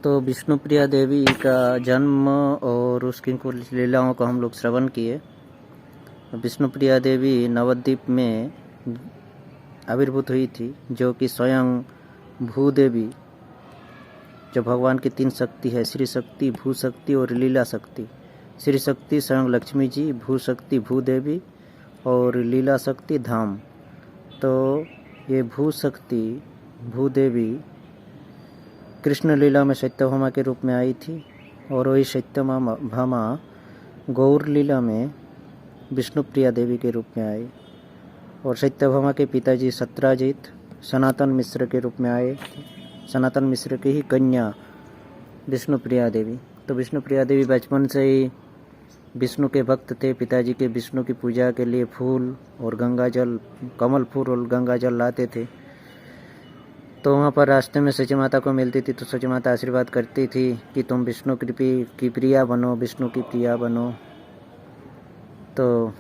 तो विष्णुप्रिया देवी का जन्म और उसकी कुछ लीलाओं को हम लोग श्रवण किए। विष्णुप्रिया देवी नवद्वीप में आविर्भूत हुई थी, जो कि स्वयं भूदेवी, जो भगवान की तीन शक्ति है, श्री शक्ति, भू शक्ति और लीला शक्ति। श्री शक्ति स्वयं लक्ष्मी जी, भू शक्ति भूदेवी और लीला शक्ति धाम। तो ये भू शक्ति भूदेवी कृष्ण लीला में सत्यभामा के रूप में आई थी, और वही सत्यभामा गौर लीला में विष्णुप्रिया देवी के रूप में आई। और सत्यभामा के पिताजी सत्राजित सनातन मिश्र के रूप में आए। सनातन मिश्र की ही कन्या विष्णुप्रिया देवी। तो विष्णुप्रिया देवी बचपन से ही विष्णु के भक्त थे। पिताजी के विष्णु की पूजा के लिए फूल और गंगा जल, कमल फूल और गंगा जल लाते थे। तो वहाँ पर रास्ते में सची माता को मिलती थी, तो सची माता आशीर्वाद करती थी कि तुम विष्णु की प्रिया बनो, विष्णु की प्रिया बनो। तो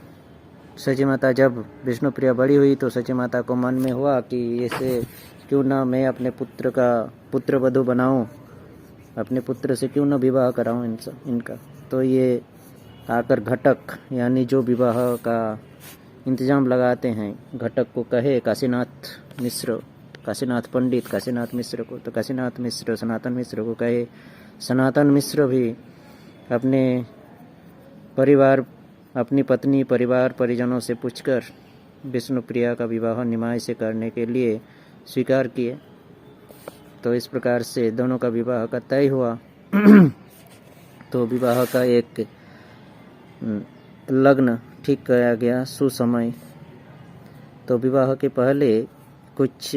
सची माता जब विष्णु प्रिया बड़ी हुई तो सची माता को मन में हुआ कि ऐसे क्यों ना मैं अपने पुत्र का पुत्र वधू बनाऊं, अपने पुत्र से क्यों ना विवाह कराऊं इनका। तो ये आकर घटक, यानी जो विवाह का इंतजाम लगाते हैं, घटक को कहे काशीनाथ मिश्र, काशीनाथ पंडित काशीनाथ मिश्र को। तो काशीनाथ मिश्र सनातन मिश्र को कहे। सनातन मिश्र भी अपने परिवार, अपनी पत्नी, परिवार परिजनों से पूछकर विष्णुप्रिया का विवाह निमाय से करने के लिए स्वीकार किए। तो इस प्रकार से दोनों का विवाह का तय हुआ। तो विवाह का एक लग्न ठीक किया गया, सुसमय। तो विवाह के पहले कुछ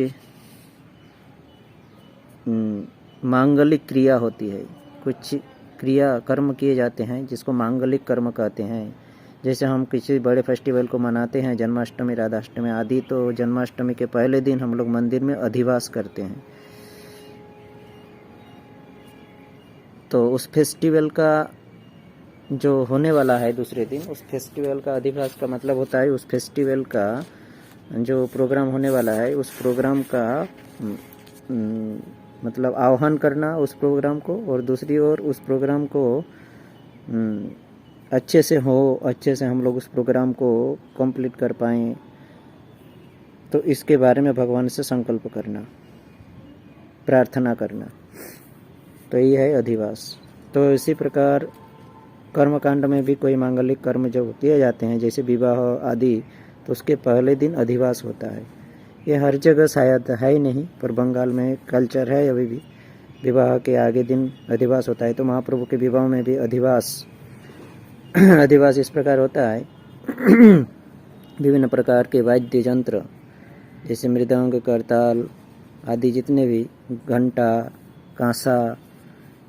मांगलिक क्रिया होती है, कुछ क्रिया कर्म किए जाते हैं जिसको मांगलिक कर्म कहते हैं। जैसे हम किसी बड़े फेस्टिवल को मनाते हैं, जन्माष्टमी, राधाष्टमी आदि, तो जन्माष्टमी के पहले दिन हम लोग मंदिर में अधिवास करते हैं। तो उस फेस्टिवल का जो होने वाला है दूसरे दिन, उस फेस्टिवल का अधिवास का मतलब होता है उस फेस्टिवल का जो प्रोग्राम होने वाला है, उस प्रोग्राम का मतलब आह्वान करना उस प्रोग्राम को, और दूसरी ओर उस प्रोग्राम को अच्छे से हो, अच्छे से हम लोग उस प्रोग्राम को कंप्लीट कर पाएँ। तो इसके बारे में भगवान से संकल्प करना, प्रार्थना करना, तो ये है अधिवास। तो इसी प्रकार कर्मकांड में भी कोई मांगलिक कर्म जो किए जाते हैं, जैसे विवाह आदि, तो उसके पहले दिन अधिवास होता है। ये हर जगह शायद है ही नहीं, पर बंगाल में कल्चर है अभी भी, विवाह के आगे दिन अधिवास होता है। तो महाप्रभु के विवाह में भी अधिवास अधिवास इस प्रकार होता है। विभिन्न प्रकार के वाद्य यंत्र, जैसे मृदंग, करताल आदि, जितने भी घंटा, कांसा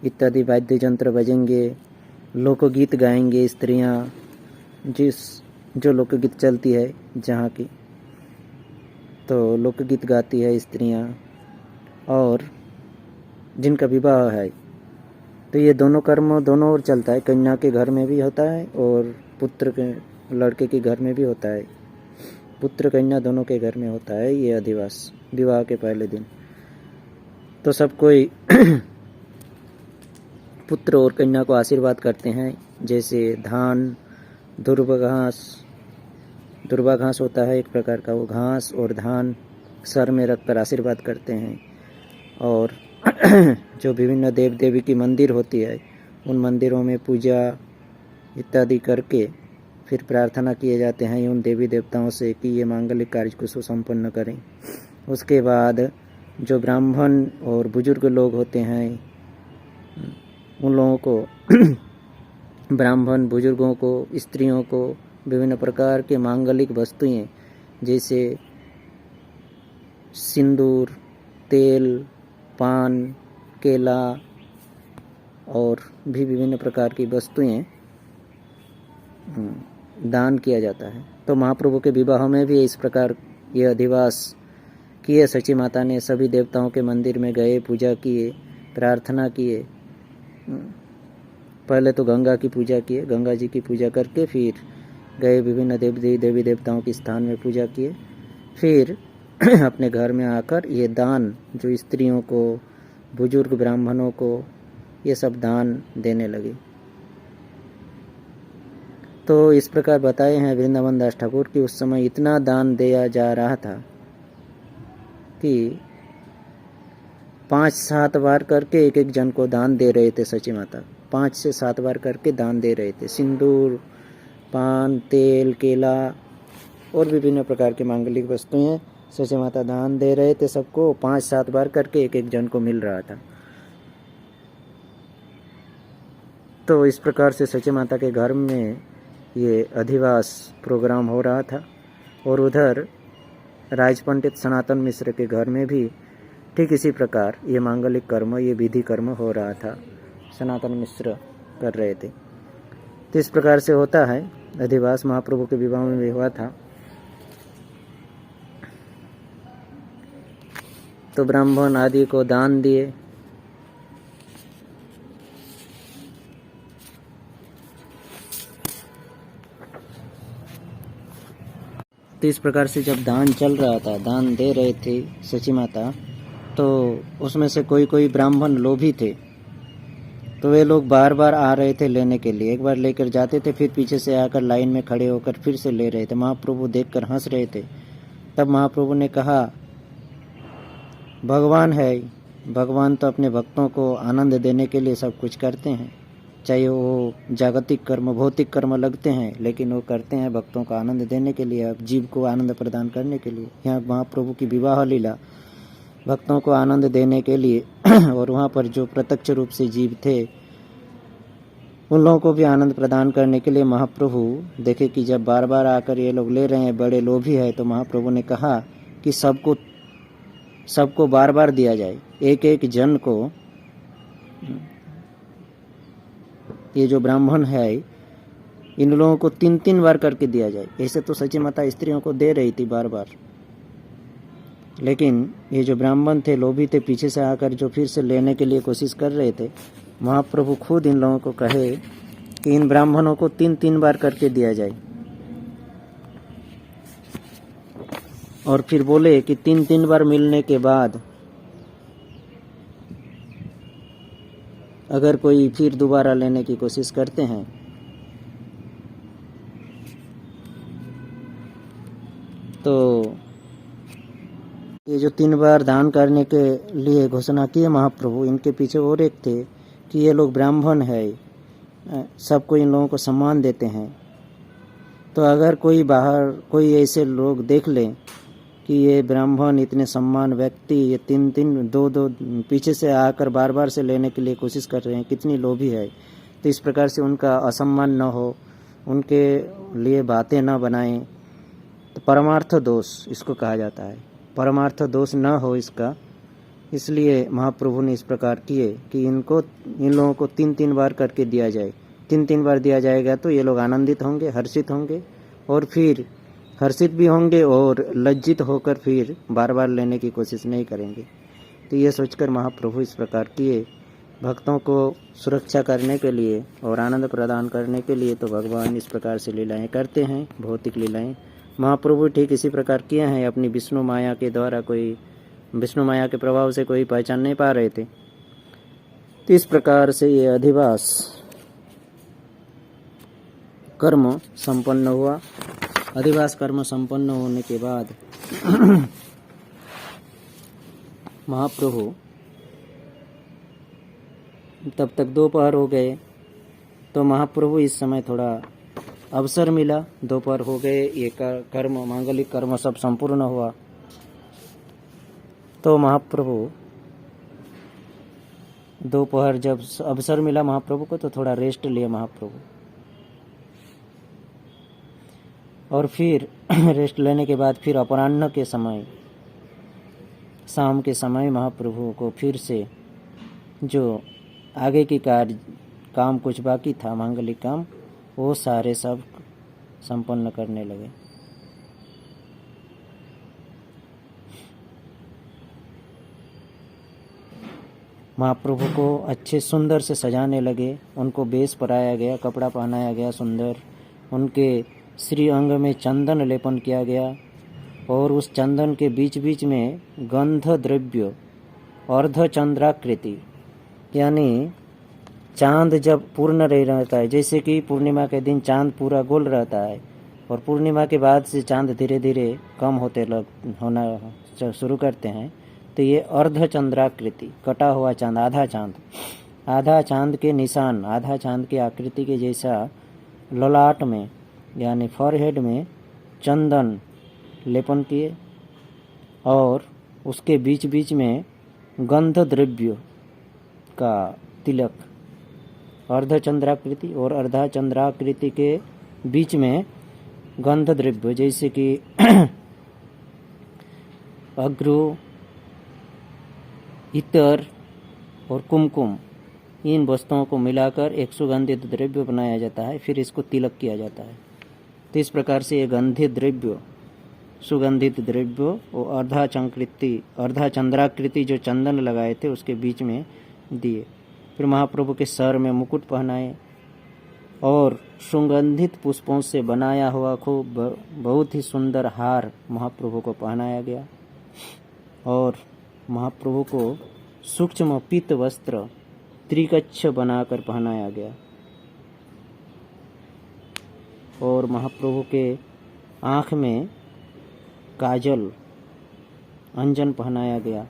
इत्यादि वाद्य यंत्र बजेंगे। लोकगीत गाएंगे स्त्रियां, जो लोकगीत चलती है जहाँ की, तो लोकगीत गाती है स्त्रियां। और जिनका विवाह है, तो ये दोनों कर्म दोनों ओर चलता है। कन्या के घर में भी होता है और पुत्र के, लड़के के घर में भी होता है। पुत्र कन्या दोनों के घर में होता है ये अधिवास, विवाह के पहले दिन। तो सब कोई पुत्र और कन्या को आशीर्वाद करते हैं, जैसे धान, दुर्वा घास होता है एक प्रकार का, वो घास और धान सर में रखकर आशीर्वाद करते हैं। और जो विभिन्न देव देवी की मंदिर होती है, उन मंदिरों में पूजा इत्यादि करके फिर प्रार्थना किए जाते हैं उन देवी देवताओं से कि ये मांगलिक कार्य को सुसंपन्न करें। उसके बाद जो ब्राह्मण और बुजुर्ग लोग होते हैं, उन लोगों को ब्राह्मण बुजुर्गों को, स्त्रियों को विभिन्न प्रकार के मांगलिक वस्तुएं, जैसे सिंदूर, तेल, पान, केला और भी विभिन्न प्रकार की वस्तुएं दान किया जाता है। तो महाप्रभु के विवाह में भी इस प्रकार ये अधिवास किए। सची माता ने सभी देवताओं के मंदिर में गए, पूजा किए, प्रार्थना किए। पहले तो गंगा की पूजा किए, गंगा जी की पूजा करके फिर गए विभिन्न देवी देवताओं के स्थान में पूजा किए। फिर अपने घर में आकर ये दान, जो स्त्रियों को, बुजुर्ग ब्राह्मणों को ये सब दान देने लगे। तो इस प्रकार बताए हैं वृंदावन दास ठाकुर कि उस समय इतना दान दिया जा रहा था कि 5-7 बार करके एक जन को दान दे रहे थे सची माता। 5 से 7 बार करके दान दे रहे थे। सिंदूर, पान, तेल, केला और विभिन्न प्रकार की मांगलिक वस्तुएं सची माता दान दे रहे थे सबको। 5-7 बार करके एक जन को मिल रहा था। तो इस प्रकार से सची माता के घर में ये अधिवास प्रोग्राम हो रहा था। और उधर राज पंडित सनातन मिश्र के घर में भी ठीक इसी प्रकार ये मांगलिक कर्म, ये विधि कर्म हो रहा था। सनातन मिश्र कर रहे थे। तो इस प्रकार से होता है। अधिवास महाप्रभु के विवाह में भी हुआ था। तो ब्राह्मण आदि को दान दिए। तो इस प्रकार से जब दान चल रहा था, दान दे रहे थे सची माता, तो उसमें से कोई ब्राह्मण लोभी थे। तो वे लोग बार बार आ रहे थे लेने के लिए। एक बार लेकर जाते थे, फिर पीछे से आकर लाइन में खड़े होकर फिर से ले रहे थे। महाप्रभु देखकर हंस रहे थे। तब महाप्रभु ने कहा, भगवान है, भगवान तो अपने भक्तों को आनंद देने के लिए सब कुछ करते हैं। चाहे वो जागतिक कर्म, भौतिक कर्म लगते हैं, लेकिन वो करते हैं भक्तों को आनंद देने के लिए, जीव को आनंद प्रदान करने के लिए। यहाँ महाप्रभु की विवाह लीला भक्तों को आनंद देने के लिए और वहाँ पर जो प्रत्यक्ष रूप से जीव थे उन लोगों को भी आनंद प्रदान करने के लिए महाप्रभु देखे कि जब बार बार आकर ये लोग ले रहे हैं, बड़े लोभी है, तो महाप्रभु ने कहा कि सबको बार बार दिया जाए। एक जन को, ये जो ब्राह्मण है, इन लोगों को 3-3 बार करके दिया जाए। ऐसे तो सची माता स्त्रियों को दे रही थी बार बार, लेकिन ये जो ब्राह्मण थे, लोभी थे, पीछे से आकर जो फिर से लेने के लिए कोशिश कर रहे थे, महाप्रभु खुद इन लोगों को कहे कि इन ब्राह्मणों को 3-3 बार करके दिया जाए। और फिर बोले कि 3-3 बार मिलने के बाद अगर कोई फिर दोबारा लेने की कोशिश करते हैं तो ये जो 3 बार दान करने के लिए घोषणा किए महाप्रभु, इनके पीछे और एक थे कि ये लोग ब्राह्मण है, सबको इन लोगों को सम्मान देते हैं। तो अगर कोई ऐसे लोग देख ले कि ये ब्राह्मण इतने सम्मान व्यक्ति, ये 3-3, 2-2 पीछे से आकर बार बार से लेने के लिए कोशिश कर रहे हैं, कितनी लोभी है। तो इस प्रकार से उनका असम्मान न हो, उनके लिए बातें न बनाएं। तो परमार्थ दोष इसको कहा जाता है। परमार्थ दोष न हो इसका, इसलिए महाप्रभु ने इस प्रकार किए कि इन लोगों को 3-3 बार करके दिया जाए। 3-3 बार दिया जाएगा तो ये लोग आनंदित होंगे, हर्षित होंगे, और फिर हर्षित भी होंगे और लज्जित होकर फिर बार बार लेने की कोशिश नहीं करेंगे। तो ये सोचकर महाप्रभु इस प्रकार किए। भक्तों को सुरक्षा करने के लिए और आनंद प्रदान करने के लिए तो भगवान इस प्रकार से लीलाएं करते हैं, भौतिक लीलाएं। महाप्रभु ठीक इसी प्रकार किए हैं। अपनी विष्णु माया के द्वारा, विष्णु माया के प्रभाव से कोई पहचान नहीं पा रहे थे। तो इस प्रकार से ये अधिवास कर्म संपन्न हुआ। अधिवास कर्म संपन्न होने के बाद महाप्रभु, तब तक दोपहर हो गए, तो महाप्रभु इस समय थोड़ा अवसर मिला। दोपहर हो गए, ये कर्म, मांगलिक कर्म सब संपूर्ण हुआ। तो महाप्रभु दोपहर जब अवसर मिला महाप्रभु को, तो थोड़ा रेस्ट लिया महाप्रभु। और फिर रेस्ट लेने के बाद फिर अपराह्न के समय, शाम के समय महाप्रभु को फिर से जो आगे की काम कुछ बाकी था, मांगलिक काम, वो सारे सब संपन्न करने लगे। महाप्रभु को अच्छे सुंदर से सजाने लगे। उनको बेश पराया गया, कपड़ा पहनाया गया सुंदर। उनके श्री अंग में चंदन लेपन किया गया और उस चंदन के बीच बीच में गंध द्रव्य अर्धचंद्राकृति, यानी चांद जब पूर्ण नहीं रहता है, जैसे कि पूर्णिमा के दिन चांद पूरा गोल रहता है और पूर्णिमा के बाद से चांद धीरे धीरे कम होना शुरू करते हैं, तो ये अर्धचंद्राकृति कटा हुआ चांद, आधा चांद के निशान, आधा चांद की आकृति के जैसा ललाट में यानी फॉरहेड में चंदन लेपन किए और उसके बीच बीच में गंध द्रव्य का तिलक, अर्धचंद्राकृति और अर्धचंद्राकृति के बीच में गंध द्रव्य जैसे कि अग्रु, इतर और कुमकुम, इन वस्तुओं को मिलाकर एक सुगंधित द्रव्य बनाया जाता है, फिर इसको तिलक किया जाता है। तो इस प्रकार से ये गंधित द्रव्य, सुगंधित द्रव्य और अर्धचंद्राकृति जो चंदन लगाए थे उसके बीच में दिए। फिर महाप्रभु के सर में मुकुट पहनाए और सुगंधित पुष्पों से बनाया हुआ खूब बहुत ही सुंदर हार महाप्रभु को पहनाया गया और महाप्रभु को सूक्ष्म पीत वस्त्र त्रिकच्छ बनाकर पहनाया गया और महाप्रभु के आँख में काजल अंजन पहनाया गया।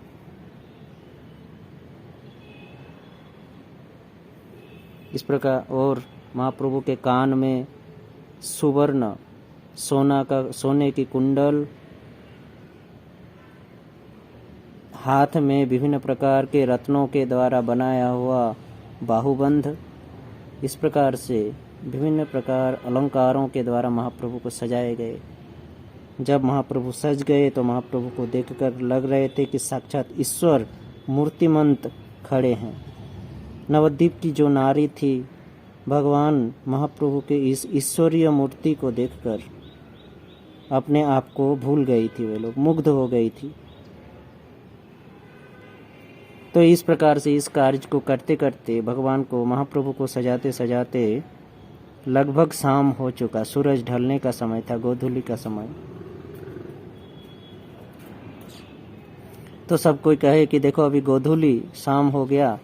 इस प्रकार और महाप्रभु के कान में सुवर्ण सोने की कुंडल, हाथ में विभिन्न प्रकार के रत्नों के द्वारा बनाया हुआ बाहुबंध, इस प्रकार से विभिन्न प्रकार अलंकारों के द्वारा महाप्रभु को सजाए गए। जब महाप्रभु सज गए तो महाप्रभु को देखकर लग रहे थे कि साक्षात ईश्वर मूर्तिमंत खड़े हैं। नवद्वीप की जो नारी थी, भगवान महाप्रभु के इस ईश्वरीय मूर्ति को देखकर अपने आप को भूल गई थी, वे लोग मुग्ध हो गई थी। तो इस प्रकार से इस कार्य को करते करते भगवान को, महाप्रभु को सजाते सजाते लगभग शाम हो चुका, सूरज ढलने का समय था, गोधूली का समय। तो सब कोई कहे कि देखो अभी गोधूली शाम हो गया,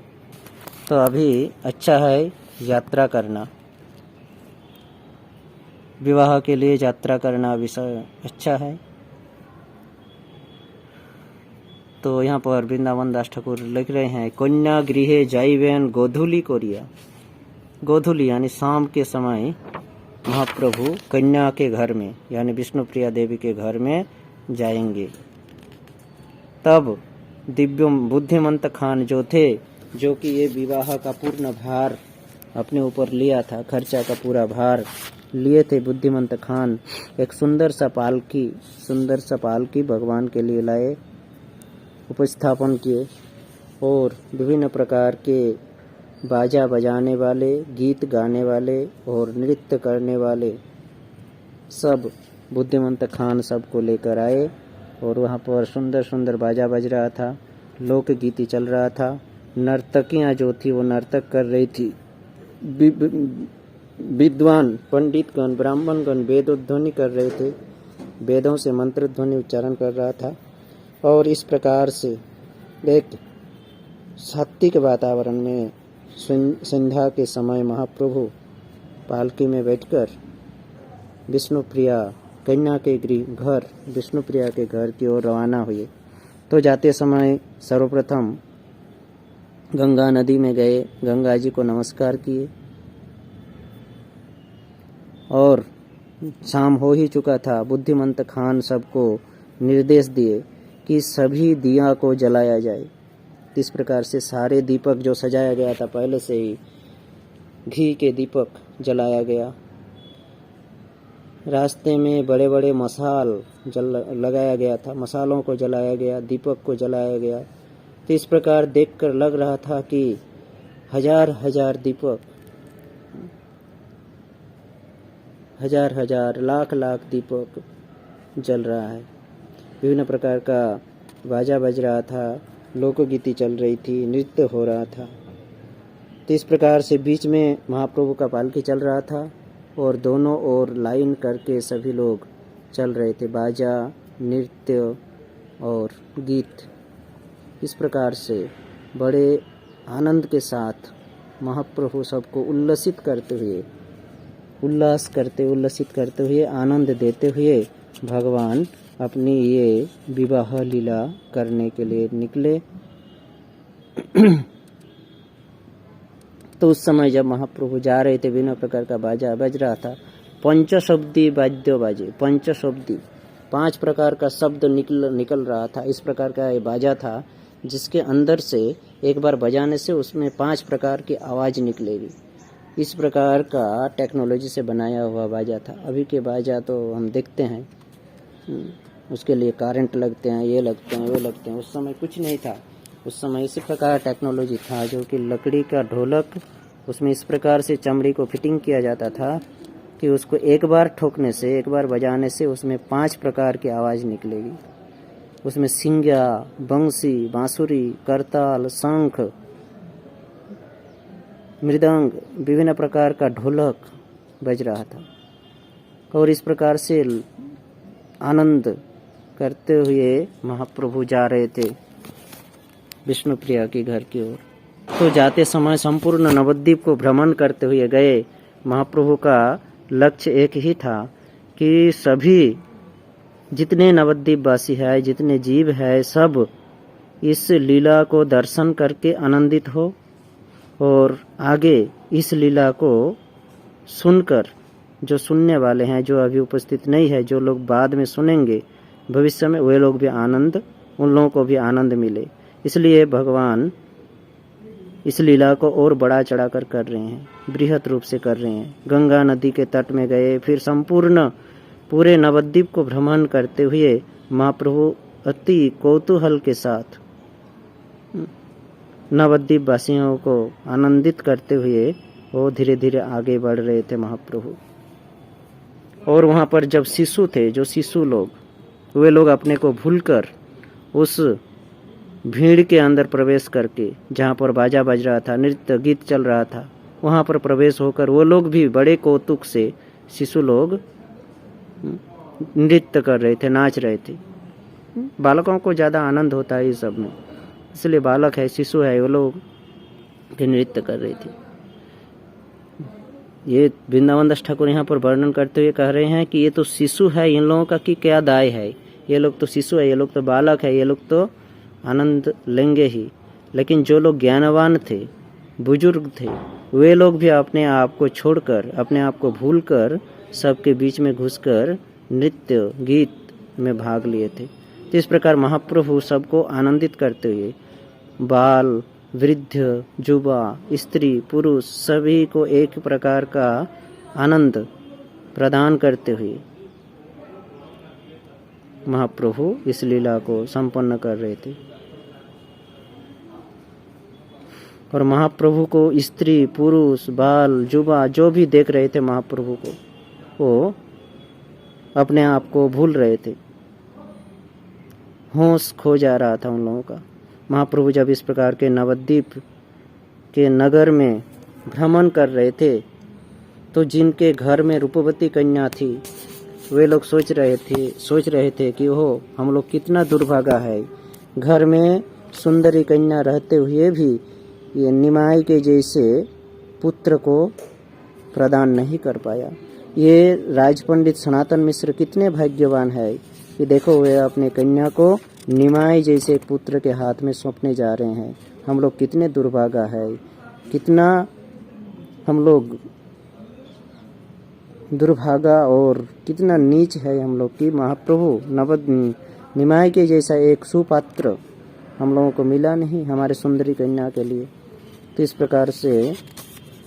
तो अभी अच्छा है यात्रा करना, विवाह के लिए यात्रा करना विषय अच्छा है। तो यहाँ पर वृंदावन दास ठाकुर लिख रहे हैं, कन्या गृहे जाइवेन गोधूली कोरिया। गोधूली यानी शाम के समय महाप्रभु कन्या के घर में यानी विष्णुप्रिया देवी के घर में जाएंगे। तब दिव्य बुद्धिमंत खान जो थे, जो कि ये विवाह का पूर्ण भार अपने ऊपर लिया था, खर्चा का पूरा भार लिए थे, बुद्धिमंत खान एक सुंदर सा पालकी भगवान के लिए लाए, उपस्थापन किए और विभिन्न प्रकार के बाजा बजाने वाले, गीत गाने वाले और नृत्य करने वाले सब बुद्धिमंत खान सबको लेकर आए और वहाँ पर सुंदर सुंदर बाजा बज रहा था, लोकगीति चल रहा था, नर्तकियाँ जो थी वो नर्तक कर रही थी, विद्वान पंडितगण ब्राह्मणगण वेदोध्वनि कर रहे थे, वेदों से मंत्र ध्वनि उच्चारण कर रहा था। और इस प्रकार से एक सात्विक वातावरण में संध्या के समय महाप्रभु पालकी में बैठकर विष्णुप्रिया कन्या के घर, विष्णुप्रिया के घर की ओर रवाना हुए। तो जाते समय सर्वप्रथम गंगा नदी में गए, गंगा जी को नमस्कार किए और शाम हो ही चुका था। बुद्धिमंत खान सबको निर्देश दिए कि सभी दिया को जलाया जाए। इस प्रकार से सारे दीपक जो सजाया गया था पहले से ही, घी के दीपक जलाया गया। रास्ते में बड़े बड़े मसाल लगाया गया था, मसालों को जलाया गया, दीपक को जलाया गया। तो इस प्रकार देखकर लग रहा था कि हजार हजार दीपक, हजार हजार लाख लाख दीपक जल रहा है। विभिन्न प्रकार का बाजा बज रहा था, लोकगीति चल रही थी, नृत्य हो रहा था। तो इस प्रकार से बीच में महाप्रभु का पालकी चल रहा था और दोनों ओर लाइन करके सभी लोग चल रहे थे, बाजा, नृत्य और गीत। इस प्रकार से बड़े आनंद के साथ महाप्रभु सबको उल्लसित करते हुए, उल्लसित करते हुए, आनंद देते हुए भगवान अपनी ये विवाह लीला करने के लिए निकले। तो उस समय जब महाप्रभु जा रहे थे, विभिन्न प्रकार का बाजा बज रहा था, पंचशब्दी वाद्य बाजे, पंचशब्दी 5 प्रकार का शब्द निकल रहा था। इस प्रकार का ये बाजा था जिसके अंदर से एक बार बजाने से उसमें 5 प्रकार की आवाज़ निकलेगी। इस प्रकार का टेक्नोलॉजी से बनाया हुआ बाजा था। अभी के बाजा तो हम देखते हैं उसके लिए करंट लगते हैं, ये लगते हैं, वो लगते हैं। उस समय कुछ नहीं था। उस समय इसी प्रकार टेक्नोलॉजी था जो कि लकड़ी का ढोलक, उसमें इस प्रकार से चमड़ी को फिटिंग किया जाता था कि उसको एक बार ठोकने से, एक बार बजाने से उसमें 5 प्रकार की आवाज़ निकलेगी। उसमें सिंगा, बंसी, बांसुरी, करताल, शंख, मृदंग, विभिन्न प्रकार का ढोलक बज रहा था। और इस प्रकार से आनंद करते हुए महाप्रभु जा रहे थे विष्णुप्रिया के घर की ओर। तो जाते समय संपूर्ण नवद्वीप को भ्रमण करते हुए गए। महाप्रभु का लक्ष्य एक ही था कि सभी जितने नवद्वीप वासी है, जितने जीव है, सब इस लीला को दर्शन करके आनंदित हो और आगे इस लीला को सुनकर, जो सुनने वाले हैं, जो अभी उपस्थित नहीं है, जो लोग बाद में सुनेंगे भविष्य में, वे लोग भी आनंद, उन लोगों को भी आनंद मिले। इसलिए भगवान इस लीला को और बढ़ा चढ़ाकर कर रहे हैं, बृहत रूप से कर रहे हैं। गंगा नदी के तट में गए, फिर संपूर्ण पूरे नवद्वीप को भ्रमण करते हुए महाप्रभु अति कौतूहल के साथ नवद्वीप वासियों को आनंदित करते हुए वो धीरे धीरे आगे बढ़ रहे थे महाप्रभु। और वहाँ पर जब शिशु थे, जो शिशु लोग, वे लोग अपने को भूलकर उस भीड़ के अंदर प्रवेश करके, जहाँ पर बाजा बज रहा था, नृत्य गीत चल रहा था, वहाँ पर प्रवेश होकर वो लोग भी बड़े कौतुक से, शिशु लोग नृत्य कर रहे थे, नाच रहे थे। बालकों को ज़्यादा आनंद होता है इस सब में, इसलिए बालक है, शिशु है, वो लोग भी नृत्य कर रहे थे। ये वृंदावन दास ठाकुर यहाँ पर वर्णन करते हुए कह रहे हैं कि ये तो शिशु है, इन लोगों का कि क्या दाय है। ये लोग तो शिशु है, ये लोग तो बालक है, ये लोग तो आनंद लेंगे ही। लेकिन जो लोग ज्ञानवान थे, बुजुर्ग थे, वे लोग भी अपने आप को छोड़कर, अपने आप को भूलकर सबके बीच में घुसकर नृत्य गीत में भाग लिए थे। तो इस प्रकार महाप्रभु सबको आनंदित करते हुए, बाल, वृद्ध, युवा, स्त्री, पुरुष, सभी को एक प्रकार का आनंद प्रदान करते हुए महाप्रभु इस लीला को संपन्न कर रहे थे। और महाप्रभु को स्त्री, पुरुष, बाल, युवा जो भी देख रहे थे महाप्रभु को, वो अपने आप को भूल रहे थे, होश खो जा रहा था उन लोगों का। महाप्रभु जब इस प्रकार के नवद्वीप के नगर में भ्रमण कर रहे थे, तो जिनके घर में रूपवती कन्या थी, वे लोग सोच रहे थे कि ओह, हम लोग कितना दुर्भागा है, घर में सुंदरी कन्या रहते हुए भी ये निमाई के जैसे पुत्र को प्रदान नहीं कर पाया। ये राजपंडित सनातन मिश्र कितने भाग्यवान है कि देखो, वे अपने कन्या को निमाई जैसे पुत्र के हाथ में सौंपने जा रहे हैं। हम लोग कितने दुर्भागा है, कितना हम लोग दुर्भागा और कितना नीच है हम लोग कि महाप्रभु निमाई के जैसा एक सुपात्र हम लोगों को मिला नहीं हमारे सुंदरी कन्या के लिए। तो इस प्रकार से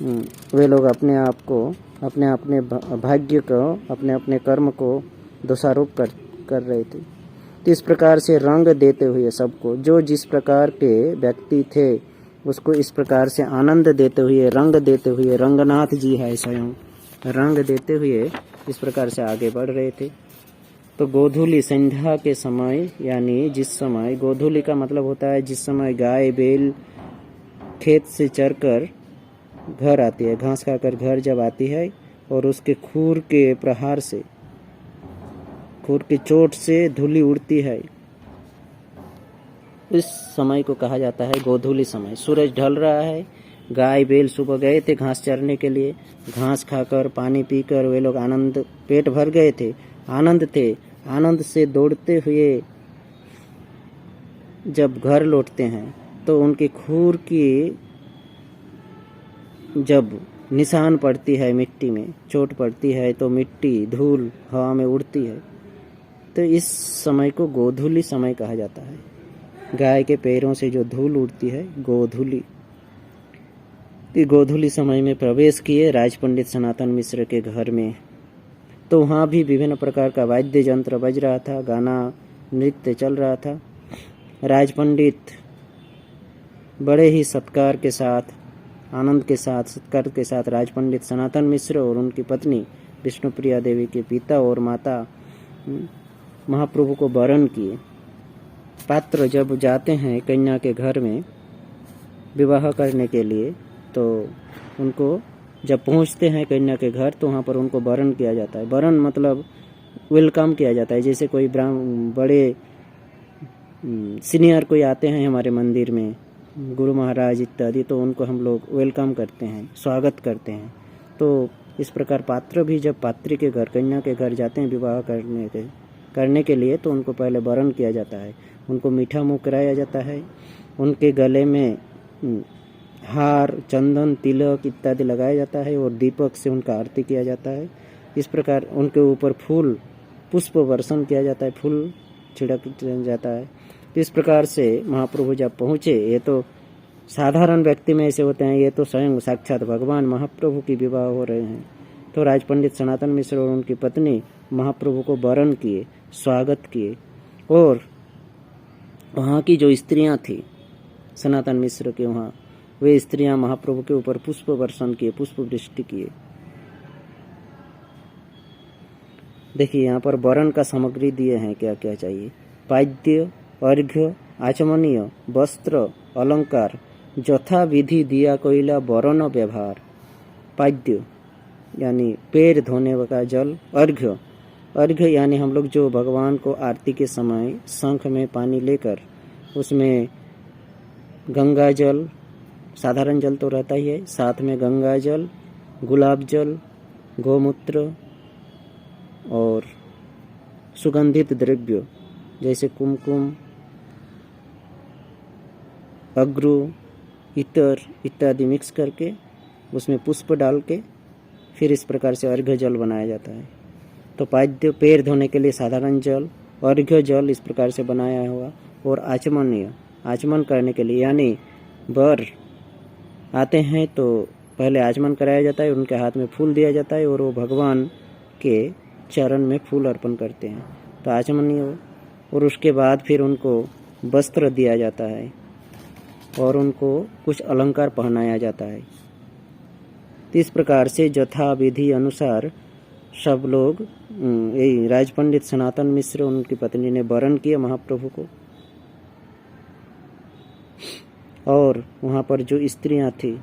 वे लोग अपने आप को, अपने अपने भाग्य को, अपने अपने कर्म को दोषारोप कर रहे थे। तो इस प्रकार से रंग देते हुए सबको, जो जिस प्रकार के व्यक्ति थे उसको इस प्रकार से आनंद देते हुए, रंग देते हुए, रंगनाथ जी है स्वयं, रंग देते हुए इस प्रकार से आगे बढ़ रहे थे। तो गोधूली, संध्या के समय, यानी जिस समय, गोधूली का मतलब होता है जिस समय गाय बैल खेत से चरकर घर आती है, घास खाकर घर जब आती है और उसके खूर के प्रहार से, खूर की चोट से धूली उड़ती है, इस समय को कहा जाता है गोधूली समय। सूरज ढल रहा है गाय बैल सुबह गए थे घास चरने के लिए, घास खाकर पानी पीकर वे लोग आनंद, पेट भर गए थे, आनंद थे। आनंद से दौड़ते हुए जब घर लौटते हैं तो उनके खूर की जब निशान पड़ती है मिट्टी में, चोट पड़ती है तो मिट्टी धूल हवा में उड़ती है, तो इस समय को गोधूली समय कहा जाता है। गाय के पैरों से जो धूल उड़ती है गोधूली। गोधूली समय में प्रवेश किए राज पंडित सनातन मिश्र के घर में, तो वहाँ भी विभिन्न प्रकार का वाद्य यंत्र बज रहा था, गाना नृत्य चल रहा था। राज पंडित बड़े ही सत्कार के साथ, आनंद के साथ, सत्कार के साथ राज पंडित सनातन मिश्र और उनकी पत्नी विष्णुप्रिया देवी के पिता और माता महाप्रभु को वरण किए। पात्र जब जाते हैं कन्या के घर में विवाह करने के लिए, तो उनको जब पहुंचते हैं कन्या के घर तो वहाँ पर उनको वरण किया जाता है। वरण मतलब वेलकम किया जाता है। जैसे कोई बड़े सीनियर कोई आते हैं हमारे मंदिर में, गुरु महाराज इत्यादि, तो उनको हम लोग वेलकम करते हैं, स्वागत करते हैं। तो इस प्रकार पात्र भी जब पात्री के घर, कन्या के घर जाते हैं विवाह करने के लिए, तो उनको पहले वरण किया जाता है, उनको मीठा मुँह कराया जाता है, उनके गले में हार, चंदन, तिलक इत्यादि लगाया जाता है और दीपक से उनका आरती किया जाता है। इस प्रकार उनके ऊपर फूल, पुष्प वर्षण किया जाता है, फूल छिड़क जाता है। तो इस प्रकार से महाप्रभु जब पहुँचे, ये तो साधारण व्यक्ति में ऐसे होते हैं, ये तो स्वयं साक्षात भगवान महाप्रभु की विवाह हो रहे हैं। तो राज पंडित सनातन मिश्र और उनकी पत्नी महाप्रभु को वरण किए, स्वागत किए, और वहाँ की जो स्त्रियाँ थी सनातन मिश्र के वहाँ, वे स्त्रियां महाप्रभु के ऊपर पुष्प वर्षण किए, पुष्प वृष्टि किए। देखिए यहाँ पर वरण का सामग्री दिए हैं, क्या क्या चाहिए। पाद्य, अर्घ्य, आचमनीय, वस्त्र, अलंकार, यथा विधि दिया कोयला वरण व्यवहार। पाद्य यानी पैर धोने का जल, अर्घ्य, अर्घ्य यानी हम लोग जो भगवान को आरती के समय शंख में पानी लेकर उसमें गंगा जल, साधारण जल तो रहता ही है, साथ में गंगा जल, गुलाब जल, गोमूत्र और सुगंधित द्रव्य जैसे कुमकुम, अगरू, इतर इत्यादि मिक्स करके उसमें पुष्प डाल के फिर इस प्रकार से अर्घ्य जल बनाया जाता है। तो पाद्य पैर धोने के लिए साधारण जल, अर्घ्य जल इस प्रकार से बनाया हुआ, और आचमनीय, आचमन करने के लिए यानी वर आते हैं तो पहले आचमन कराया जाता है, उनके हाथ में फूल दिया जाता है और वो भगवान के चरण में फूल अर्पण करते हैं, तो आचमनीय हो। और उसके बाद फिर उनको वस्त्र दिया जाता है और उनको कुछ अलंकार पहनाया जाता है। इस प्रकार से यथा विधि अनुसार सब लोग, यही राज पंडित सनातन मिश्र उनकी पत्नी ने वरण किया महाप्रभु को। और वहाँ पर जो स्त्रियाँ थी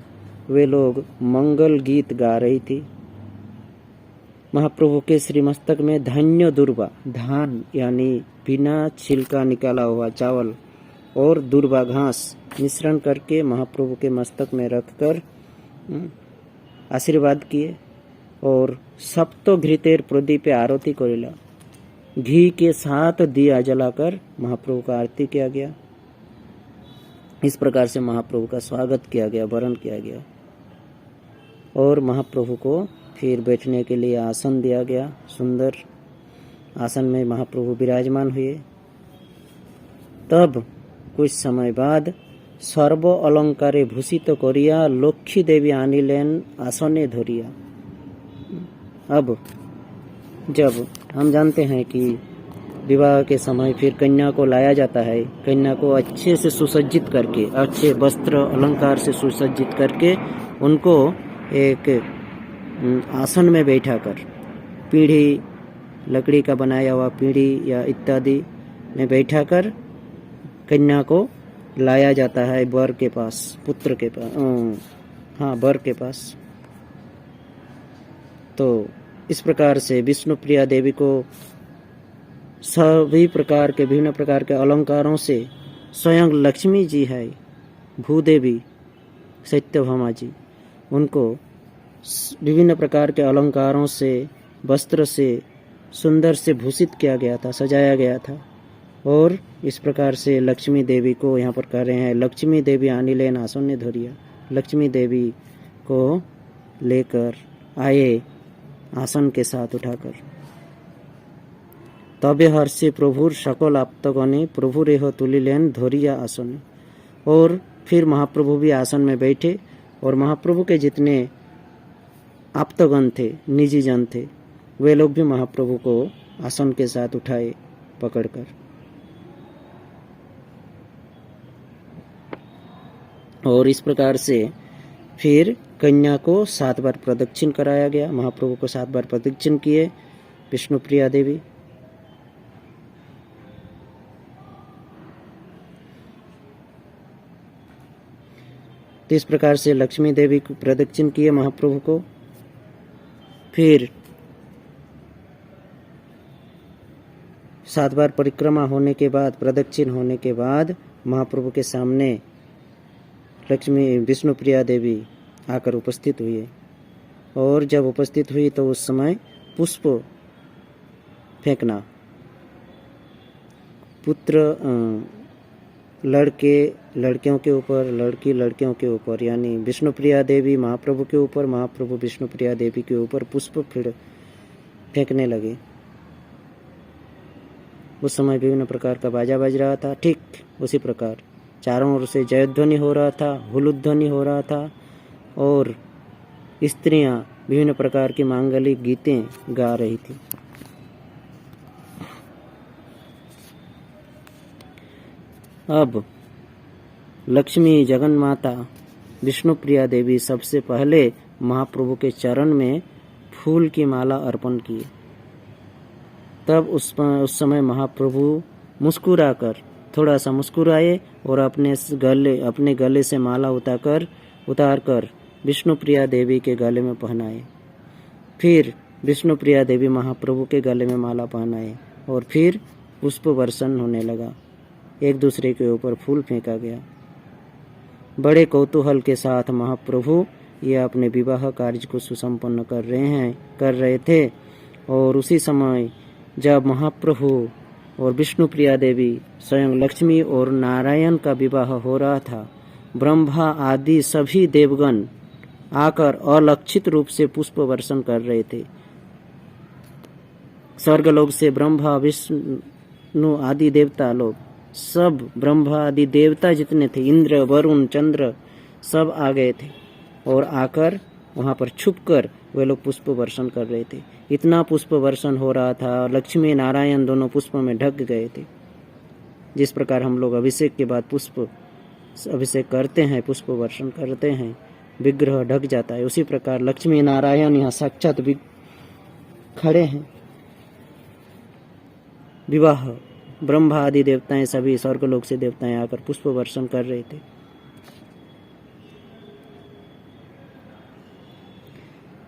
वे लोग मंगल गीत गा रही थी। महाप्रभु के श्रीमस्तक में धान्य दुर्वा, धान यानी बिना छिलका निकाला हुआ चावल और दुर्वा घास मिश्रण करके महाप्रभु के मस्तक में रखकर आशीर्वाद किए। और सप्तो घृतेर प्रदीपे आरती करिला, घी के साथ दिया जलाकर महाप्रभु का आरती किया गया। इस प्रकार से महाप्रभु का स्वागत किया गया, वरण किया गया। और महाप्रभु को फिर बैठने के लिए आसन दिया गया, सुंदर आसन में महाप्रभु विराजमान हुए। तब कुछ समय बाद सर्व अलंकारे भूषित करिया लक्ष्मी देवी आनिलेन आसने धरिया। अब जब हम जानते हैं कि विवाह के समय फिर कन्या को लाया जाता है, कन्या को अच्छे से सुसज्जित करके, अच्छे वस्त्र अलंकार से सुसज्जित करके उनको एक आसन में बैठाकर, पीढ़ी लकड़ी का बनाया हुआ पीढ़ी या इत्यादि में बैठाकर कन्या को लाया जाता है वर के पास, पुत्र के पास, वर के पास। तो इस प्रकार से विष्णुप्रिया देवी को सभी प्रकार के, विभिन्न प्रकार के अलंकारों से स्वयं लक्ष्मी जी है, भूदेवी, सत्यभामा जी, उनको विभिन्न प्रकार के अलंकारों से, वस्त्र से सुंदर से भूषित किया गया था, सजाया गया था। और इस प्रकार से लक्ष्मी देवी को यहाँ पर कह रहे हैं, लक्ष्मी देवी आनिलेन आसन्ने धोरिया, लक्ष्मी देवी को लेकर आए आसन के साथ उठाकर। तबे हर्षे प्रभुर सकल आप्तगणे प्रभु रेह तुलिलेन धोरिया आसन। और फिर महाप्रभु भी आसन में बैठे और महाप्रभु के जितने आप्तगण थे, निजी जन थे, वे लोग भी महाप्रभु को आसन के साथ उठाए पकड़कर। और इस प्रकार से फिर कन्या को 7 बार प्रदक्षिण कराया गया। महाप्रभु को 7 बार प्रदक्षिण किए विष्णुप्रिया देवी। तो इस प्रकार से लक्ष्मी देवी को प्रदक्षिण किए महाप्रभु को। फिर 7 बार परिक्रमा होने के बाद, प्रदक्षिण होने के बाद महाप्रभु के सामने लक्ष्मी विष्णुप्रिया देवी आकर उपस्थित हुई। और जब उपस्थित हुई तो उस समय पुष्प फेंकना, पुत्र लड़कियों के ऊपर, लड़की लड़कियों के ऊपर, यानी विष्णुप्रिया देवी महाप्रभु के ऊपर, महाप्रभु विष्णुप्रिया देवी के ऊपर पुष्प फेंकने लगे। उस समय विभिन्न प्रकार का बाजा बज रहा था। ठीक उसी प्रकार चारों ओर से जयध्वनि हो रहा था, हुलुध्वनि हो रहा था और स्त्रियां विभिन्न प्रकार की मांगलिक गीतें गा रही थी। अब लक्ष्मी जगन्माता विष्णुप्रिया देवी सबसे पहले महाप्रभु के चरण में फूल की माला अर्पण किए। तब उस समय महाप्रभु मुस्कुराकर, थोड़ा सा मुस्कुराए और अपने गले से माला उतारकर विष्णुप्रिया देवी के गले में पहनाए। फिर विष्णुप्रिया देवी महाप्रभु के गले में माला पहनाए और फिर पुष्प वर्षण होने लगा। एक दूसरे के ऊपर फूल फेंका गया। बड़े कौतूहल के साथ महाप्रभु ये अपने विवाह कार्य को सुसंपन्न कर रहे थे। और उसी समय जब महाप्रभु और विष्णुप्रिया देवी, स्वयं लक्ष्मी और नारायण का विवाह हो रहा था, ब्रह्मा आदि सभी देवगण आकर अलक्षित रूप से पुष्प वर्षण कर रहे थे। स्वर्गलोक से ब्रह्मा विष्णु आदि देवता लोग, सब ब्रह्मा आदि देवता जितने थे, इंद्र वरुण चंद्र, सब आ गए थे और आकर वहां पर छुपकर वे लोग पुष्प वर्षण कर रहे थे। इतना पुष्प वर्षण हो रहा था, लक्ष्मी नारायण दोनों पुष्प में ढक गए थे। जिस प्रकार हम लोग अभिषेक के बाद अभिषेक करते हैं, पुष्प वर्षण करते हैं, विग्रह ढक जाता है, उसी प्रकार लक्ष्मी नारायण यहाँ साक्षात खड़े हैं। विवाह ब्रह्मा आदि देवताएं, सभी स्वर्गलोक से देवताएं आकर पुष्प वर्षण कर रहे थे।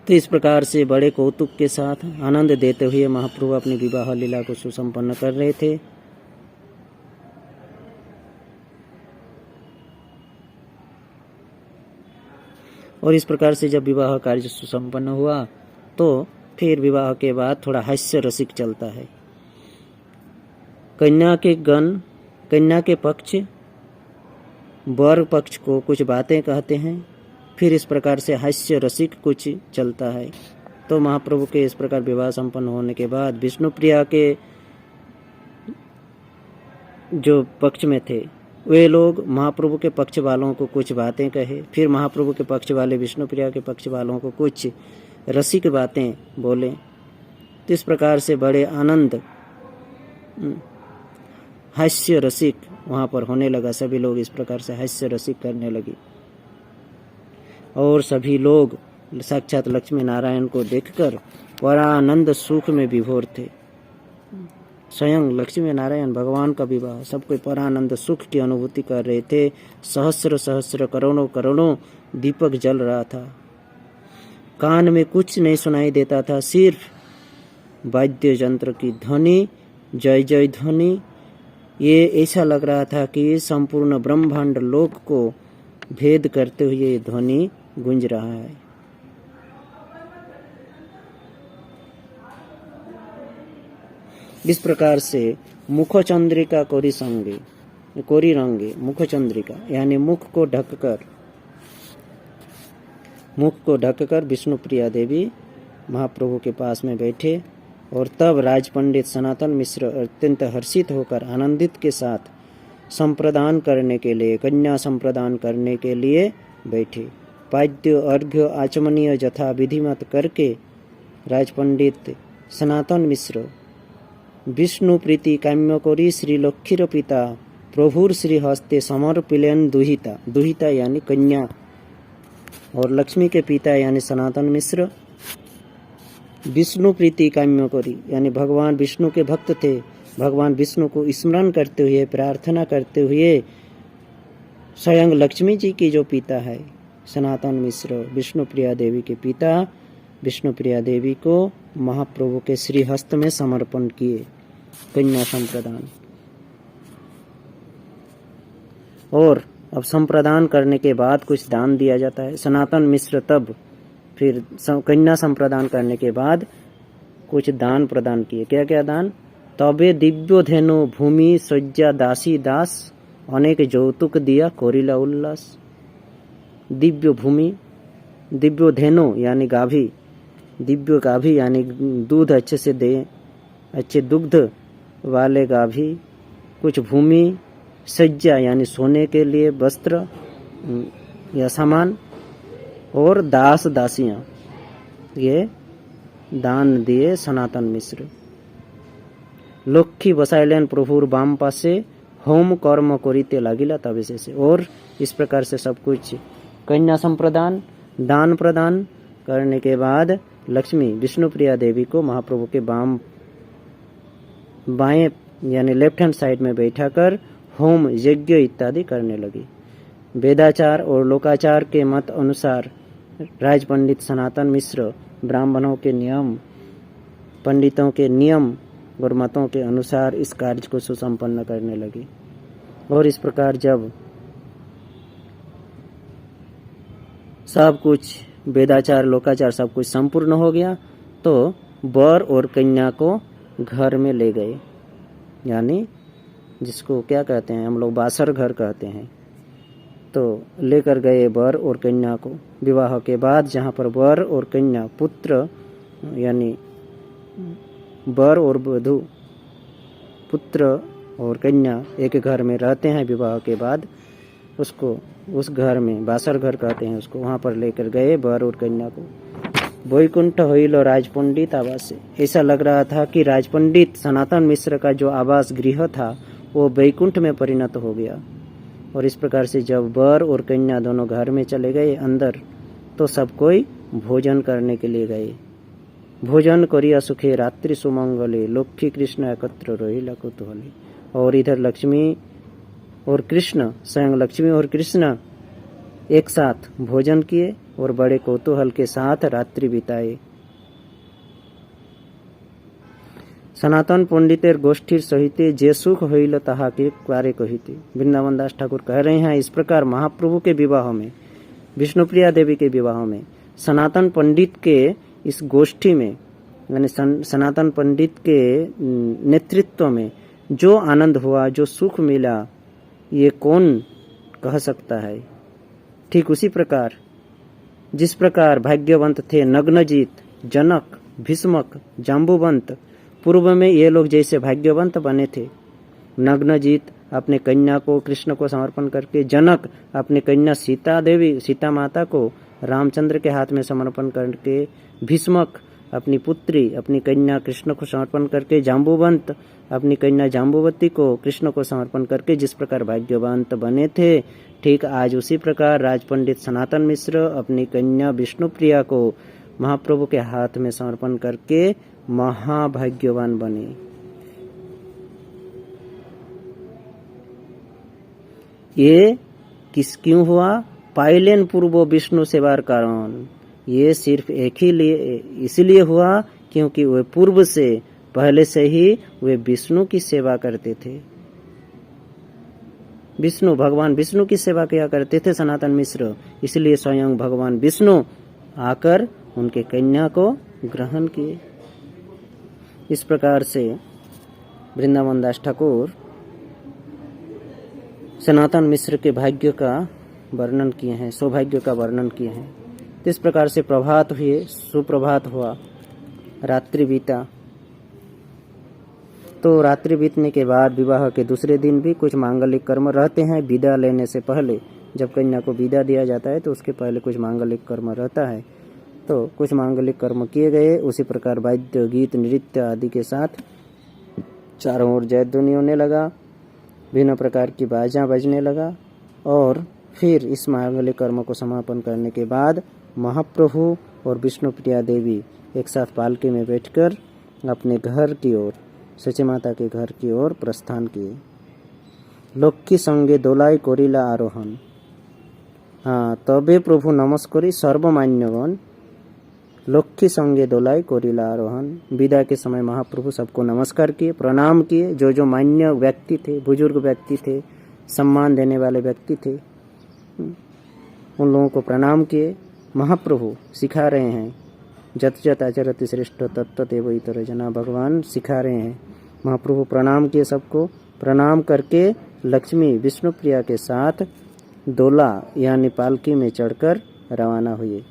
तो इस प्रकार से बड़े कौतुक के साथ आनंद देते हुए महाप्रभु अपनी विवाह लीला को सुसंपन्न कर रहे थे। और इस प्रकार से जब विवाह कार्य सुसंपन्न हुआ तो फिर विवाह के बाद थोड़ा हास्य रसिक चलता है। कन्या के पक्ष वर पक्ष को कुछ बातें कहते हैं, फिर इस प्रकार से हास्य रसिक कुछ चलता है। तो महाप्रभु के इस प्रकार विवाह संपन्न होने के बाद विष्णुप्रिया के जो पक्ष में थे वे लोग महाप्रभु के पक्ष वालों को कुछ बातें कहे, फिर महाप्रभु के पक्ष वाले विष्णुप्रिया के पक्ष वालों को कुछ रसिक बातें बोले। तो इस प्रकार से बड़े आनंद हास्य रसिक वहाँ पर होने लगा। सभी लोग इस प्रकार से हास्य रसिक करने लगे और सभी लोग साक्षात लक्ष्मी नारायण को देखकर परानंद सुख में विभोर थे। स्वयं लक्ष्मी नारायण भगवान का विवाह, सब कोई परानंद सुख की अनुभूति कर रहे थे। सहस्र सहस्र करोड़ों करोड़ों दीपक जल रहा था। कान में कुछ नहीं सुनाई देता था, सिर्फ वाद्य यंत्र की ध्वनि, जय जय ध्वनि। ये ऐसा लग रहा था कि संपूर्ण ब्रह्मांड लोक को भेद करते हुए ये ध्वनि गूंज रहा है। इस प्रकार से मुख चंद्रिका कोरी रंगे मुख चंद्रिका यानी मुख को ढककर विष्णु प्रिया देवी महाप्रभु के पास में बैठे और तब राज पंडित सनातन मिश्र अत्यंत हर्षित होकर आनंदित के साथ संप्रदान करने के लिए कन्या संप्रदान करने के लिए बैठे। पाद्य अर्घ्य आचमनीय जथा विधिमत करके राज पंडित सनातन मिश्र विष्णु प्रीति काम्य करी श्री लक्ष्मीर पिता प्रभुर श्री हस्ते समर्पिलेन दुहिता यानी कन्या और लक्ष्मी के पिता यानी सनातन मिश्र विष्णु प्रीति काम्य करी यानी भगवान विष्णु के भक्त थे। भगवान विष्णु को स्मरण करते हुए प्रार्थना करते हुए स्वयं लक्ष्मी जी की जो पिता है सनातन मिश्र विष्णु प्रिया देवी के पिता विष्णु प्रिया देवी को महाप्रभु के श्री हस्त में समर्पण किए कन्या संप्रदान। और अब संप्रदान करने के बाद कुछ दान दिया जाता है। सनातन मिश्र तब फिर कन्या संप्रदान करने के बाद कुछ दान प्रदान किए। क्या क्या दान? तबे दिव्यो धेनु भूमि सज्जा दासी दास अनेक যৌতুক दिया कोरिला उल्लास। दिव्य भूमि दिव्यो धेनु यानी गाभी, दिव्य गाभी यानी दूध अच्छे से दे, अच्छे दुग्ध वाले गाभी, कुछ भूमि सज्जा यानी सोने के लिए वस्त्र या सामान, और दास दासियां, ये दान दिए सनातन मिश्र। लक्ष्मी बसाइलेन प्रभुर बाम पासे होम कर्म करिते लागिला तब से। और इस प्रकार से सब कुछ कन्या संप्रदान दान प्रदान करने के बाद लक्ष्मी विष्णु प्रिया देवी को महाप्रभु के बाएं यानी लेफ्ट हैंड साइड में बैठाकर होम यज्ञ इत्यादि करने लगी। वेदाचार और लोकाचार के मत अनुसार राज पंडित सनातन मिश्र ब्राह्मणों के नियम, पंडितों के नियम और मतों के अनुसार इस कार्य को सुसंपन्न करने लगी। और इस प्रकार जब सब कुछ वेदाचार लोकाचार सब कुछ संपूर्ण हो गया तो वर और कन्या को घर में ले गए, यानी जिसको क्या कहते हैं हम लोग बासर घर कहते हैं। तो लेकर गए वर और कन्या को। विवाह के बाद जहाँ पर वर और कन्या पुत्र यानी वर और वधू पुत्र और कन्या एक घर में रहते हैं, विवाह के बाद उसको उस घर में बासर घर कहते हैं उसको, वहाँ पर लेकर गए वर और कन्या को। वैकुंठ होइलो राज पंडित आवास से। ऐसा लग रहा था कि राज पंडित सनातन मिश्र का जो आवास गृह था वो वैकुंठ में परिणत हो गया। और इस प्रकार से जब वर और कन्या दोनों घर में चले गए अंदर, तो सब कोई भोजन करने के लिए गए। भोजन करिया सुखे रात्रि सुमंगले लक्ष्मी कृष्ण एकत्र रोहिला कुतूहले। और इधर लक्ष्मी और कृष्ण, स्वयं लक्ष्मी और कृष्ण एक साथ भोजन किए और बड़े कौतूहल के साथ रात्रि बिताए। सनातन पंडितेर गोष्ठीर सहिते जे सुख होइल ताहा के क्वारे कहिते। वृंदावन दास ठाकुर कह रहे हैं, इस प्रकार महाप्रभु के विवाह में, विष्णुप्रिया देवी के विवाह में, सनातन पंडित के इस गोष्ठी में यानी सनातन पंडित के नेतृत्व में जो आनंद हुआ, जो सुख मिला, ये कौन कह सकता है। ठीक उसी प्रकार जिस प्रकार भाग्यवंत थे नग्नजीत, जनक, भीष्मक, जाम्बुवंत, पूर्व में ये लोग जैसे भाग्यवंत बने थे। नग्नजीत अपने कन्या को कृष्ण को समर्पण करके, जनक अपने कन्या सीता माता को रामचंद्र के हाथ में समर्पण करके, भीष्मक अपनी पुत्री अपनी कन्या कृष्ण को समर्पण करके, जाम्बुवंत अपनी कन्या जाम्बुवती को कृष्ण को समर्पण करके जिस प्रकार भाग्यवंत बने थे, ठीक आज उसी प्रकार राज पंडित सनातन मिश्र अपनी कन्या विष्णुप्रिया को महाप्रभु के हाथ में समर्पण करके महाभाग्यवान बने। ये क्यों हुआ? पाइलेन पूर्व विष्णु सेवार कारण। ये सिर्फ एक ही लिए इसलिए हुआ क्योंकि वे पूर्व से पहले से ही वे विष्णु की सेवा करते थे। विष्णु, भगवान विष्णु की सेवा किया करते थे सनातन मिश्र, इसलिए स्वयं भगवान विष्णु आकर उनके कन्या को ग्रहण किए। इस प्रकार से वृंदावन दास ठाकुर सनातन मिश्र के भाग्य का वर्णन किए हैं, सौभाग्य का वर्णन किए हैं। इस प्रकार से प्रभात हुए, सुप्रभात हुआ, रात्रि बीता। तो रात्रि बीतने के बाद विवाह के दूसरे दिन भी कुछ मांगलिक कर्म रहते हैं। विदा लेने से पहले, जब कन्या को विदा दिया जाता है तो उसके पहले कुछ मांगलिक कर्म रहता है। तो कुछ मांगलिक कर्म किए गए। उसी प्रकार वाद्य, गीत, नृत्य आदि के साथ चारों ओर जयध्वनि होने लगा, भिन्न प्रकार की बाजा बजने लगा। और फिर इस मांगलिक कर्म को समापन करने के बाद महाप्रभु और विष्णुप्रिया देवी एक साथ पालकी में बैठकर अपने घर की ओर, सची माता के घर की ओर प्रस्थान किए। लक्ष्मी संगे दोलाई करिला आरोहण। हाँ, तबे प्रभु नमस्करी सर्वमान्यगण लक्ष्मी संगे दोलाई करिला आरोहण। विदा के समय महाप्रभु सबको नमस्कार किए, प्रणाम किए। जो मान्य व्यक्ति थे, बुजुर्ग व्यक्ति थे, सम्मान देने वाले व्यक्ति थे, उन लोगों को प्रणाम किए। महाप्रभु सिखा रहे हैं, जत जत आचरति श्रेष्ठ तत्त एव इतर जना, भगवान सिखा रहे हैं। महाप्रभु प्रणाम किए सबको। प्रणाम करके लक्ष्मी विष्णुप्रिया के साथ दोला यानी पालकी में चढ़कर रवाना हुए।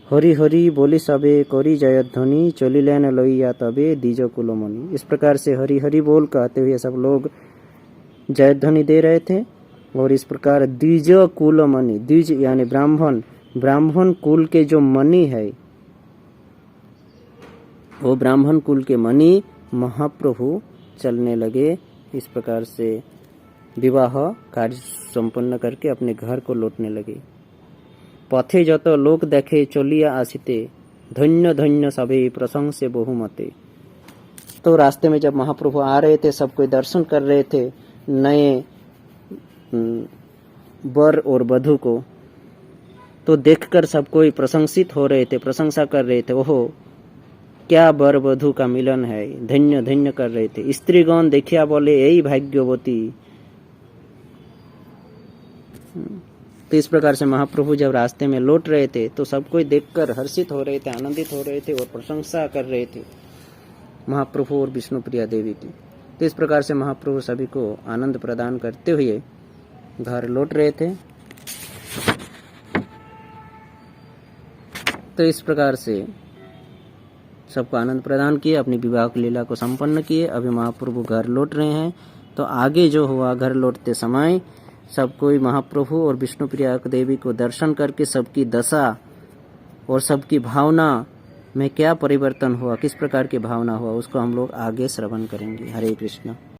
हरि हरि बोली सबे करी जयध्वनि, चलिलेन लइया तबे द्विज कुलमणि। इस प्रकार से हरि हरि बोल कहते हुए सब लोग जयध्वनि दे रहे थे। और इस प्रकार द्विज कुलमणि, द्विज यानी ब्राह्मण, ब्राह्मण कुल के जो मणि है, वो ब्राह्मण कुल के मणि महाप्रभु चलने लगे। इस प्रकार से विवाह कार्य संपन्न करके अपने घर को लौटने लगे। पथे जत लोक देखे चलिया आसिते, धन्य धन्य सभे प्रशंसे बहुमते। तो रास्ते में जब महाप्रभु आ रहे थे, सब कोई दर्शन कर रहे थे नए वर और वधू को, तो देखकर सब कोई प्रशंसित हो रहे थे, प्रशंसा कर रहे थे। ओहो, क्या वर वधू का मिलन है, धन्य धन्य कर रहे थे। स्त्रीगण देखिया बोले यही भाग्यवती। तो इस प्रकार से महाप्रभु जब रास्ते में लौट रहे थे तो सब कोई देखकर हर्षित हो रहे थे, आनंदित हो रहे थे और प्रशंसा कर रहे थे महाप्रभु और विष्णुप्रिया देवी की। तो इस प्रकार से महाप्रभु सभी को आनंद प्रदान करते हुए घर लौट रहे थे। तो इस प्रकार से सबको आनंद प्रदान किए, अपनी विवाह की लीला को संपन्न किए। अभी महाप्रभु घर लौट रहे हैं। तो आगे जो हुआ, घर लौटते समय सब कोई महाप्रभु और विष्णुप्रिया देवी को दर्शन करके सबकी दशा और सबकी भावना में क्या परिवर्तन हुआ, किस प्रकार की भावना हुआ, उसको हम लोग आगे श्रवण करेंगे। हरे कृष्ण।